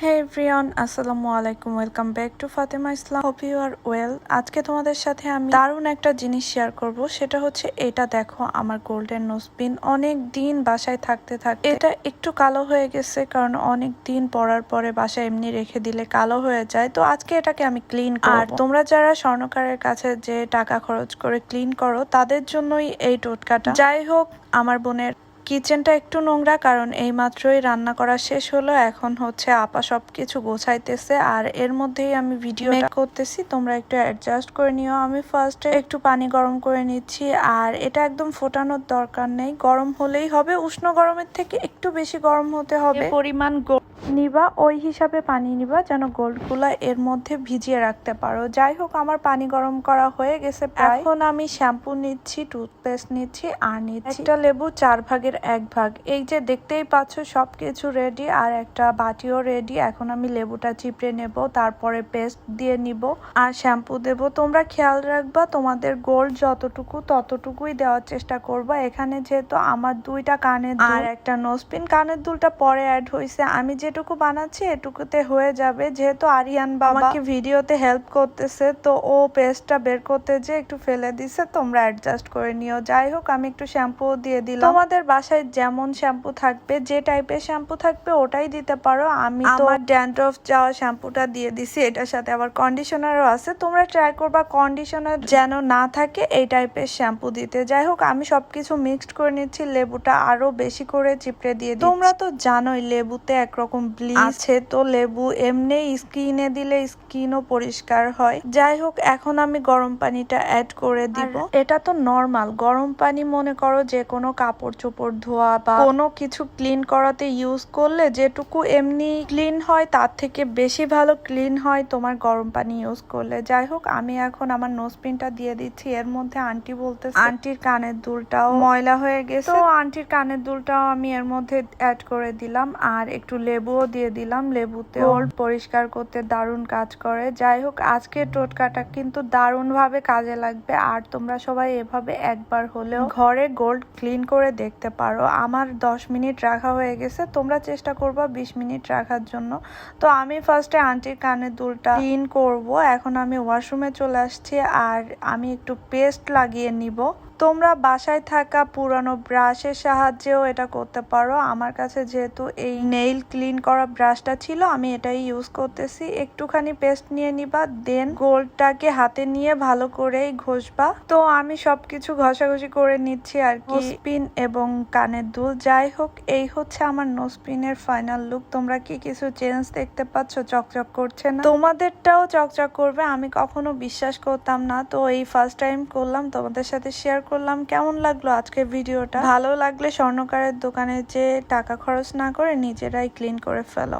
Hey everyone, আসসালামু আলাইকুম, welcome back to Fatema Islam. Hope you are well. আজকে তোমাদের সাথে আমি দারুণ একটা জিনিস শেয়ার করব, সেটা হচ্ছে এটা দেখো, আমার গোল্ডেন নোজপিন। অনেক দিন বাসায় থাকতে থাকতে এটা একটু কালো হয়ে গেছে, কারণ অনেক দিন পরার পরে বাসায় এমনি রেখে দিলে কালো হয়ে যায়। তো আজকে এটাকে আমি ক্লিন করব। আর তোমরা যারা স্বর্ণকারের কাছে যে টাকা খরচ করে ক্লিন করো, তাদের জন্যই এই টোটকাটা। যাই হোক, আমার বোনের কিচেনটা একটু নোংরা, কারণ এই মাত্রই রান্না করা শেষ হলো। এখন হচ্ছে আপা সবকিছু গোছাইতেছে, আর এর মধ্যেই আমি ভিডিও মেক করতেছি। তোমরা একটু অ্যাডজাস্ট করে নিও। আমি ফার্স্টে একটু পানি গরম করে নিচ্ছি, আর এটা একদম ফোটানোর দরকার নেই, গরম হলেই হবে। উষ্ণ গরমের থেকে একটু বেশি গরম হতে হবে। পরিমাণ নিবা ওই হিসাবে পানি নিবা, যেন গোল্ডগুলা এর মধ্যে ভিজিয়ে রাখতে পারো। যাই হোক, আমার পানি গরম করা হয়ে গেছে প্রায়। এখন আমি শ্যাম্পু নিচ্ছি, টুথপেস্ট নিচ্ছি, আর নিচ্ছি একটা লেবু 4 ভাগের 1 ভাগ। এই যে দেখতেই পাচ্ছ সবকিছু রেডি, আর একটা বাটিও রেডি। এখন আমি লেবুটা চিপড়ে নেব, তারপরে পেস্ট দিয়ে নিব আর শ্যাম্পু দেব। তোমরা খেয়াল রাখবা, তোমাদের গোল্ড যতটুকু ততটুকুই দেওয়ার চেষ্টা করবা। এখানে যেহেতু আমার 2টা কানের দুল আর একটা নোজপিন, কানের দুলটা পরে অ্যাড হয়েছে, আমি যেটুকু বানাচ্ছি এটুকুতে হয়ে যাবে। যেহেতু আরিয়ান বাবা আমাকে ভিডিওতে হেল্প করতেছে, তো ও পেস্টটা বের করতে যে একটু ফেলে দিছে, তোমরা অ্যাডজাস্ট করে নিও। যাই হোক, আমি একটু শ্যাম্পু দিয়ে দিলাম। তোমাদের বাসায় যেমন শ্যাম্পু থাকবে, যে টাইপের শ্যাম্পু থাকবে ওটাই দিতে পারো। আমি তো আমার ড্যান্ড্রফ যাওয়া শ্যাম্পুটা দিয়ে দিছি, এটার সাথে আবার কন্ডিশনারও আছে। তোমরা ট্রাই করবা কন্ডিশনার যেন না থাকে এই টাইপের শ্যাম্পু দিতে। যাই হোক, আমি সবকিছু মিক্সড করে নিচ্ছি, লেবুটা আরো বেশি করে চিপড়ে দিয়ে দিচ্ছি। তোমরা তো জানোই লেবুতে একরকম ব্লিচ আছে, তো লেবু এমনি স্কিনে দিলে স্কিনও পরিষ্কার হয়। যাই হোক, এখন আমি গরম পানিটা অ্যাড করে দিব। এটা তো নর্মাল গরম পানি, মনে করো যে কোনো কাপড় চোপড় ধোয়া বা কোনো কিছু ক্লিন করাতে ইউজ করলে যেটুকু এমনি ক্লিন হয় তার থেকে বেশি ভালো ক্লিন হয় তোমার গরম পানি ইউজ করলে। যাই হোক, আমি এখন আমার নোজপিনটা দিয়ে দিচ্ছি। এর মধ্যে আন্টি বলতেছে আন্টির কানের দুলটাও ময়লা হয়ে গেছে, তো আন্টির কানের দুলটাও আমি এর মধ্যে অ্যাড করে দিলাম, আর একটু লেবুও দিয়ে দিলাম। লেবুতে গোল্ড পরিষ্কার করতে দারুণ কাজ করে। যাই হোক, আজকের টোটকাটা কিন্তু দারুণ ভাবে কাজে লাগবে, আর তোমরা সবাই এভাবে একবার হলেও ঘরে গোল্ড ক্লিন করে দেখতে পারো। আমার 10 মিনিট রাখা হয়ে গেছে, তোমরা চেষ্টা করবা 20 মিনিট রাখার জন্য। তো আমি ফার্স্টে আন্টির কানের দুলটা ক্লিন করব। এখন আমি ওয়াশরুমে চলে আসছি, আর আমি একটু পেস্ট লাগিয়ে নিব। তোমরা বাসায় থাকা পুরানো ব্রাশের সাহায্যেও এটা করতে পারো। আমার কাছে যেহেতু এই নেইল ক্লিন করা ব্রাশটা ছিল, আমি এটাই ইউজ করতেছি। একটুখানি পেস্ট নিয়ে নিবা, দেন গোল্ডটাকে হাতে নিয়ে ভালো করেই ঘষবা। তো আমি সবকিছু ঘষাঘষি করে নিচ্ছি আর কি, নোজপিন এবং কানের দুল। যাই হোক, এই হচ্ছে আমার নোজপিনের ফাইনাল লুক। তোমরা কি কিছু চেঞ্জ দেখতে পাচ্ছ? চকচক করছে না? তোমাদেরটাও চকচক করবে, আমি কখনো বিশ্বাস করতাম না। তো এই ফার্স্ট টাইম করলাম, তোমাদের সাথে শেয়ার করলাম। কেমন লাগলো আজকের ভিডিওটা? ভালো লাগলে স্বর্ণকারের দোকানে যে টাকা খরচ না করে নিজেরাই ক্লিন করে ফেলো।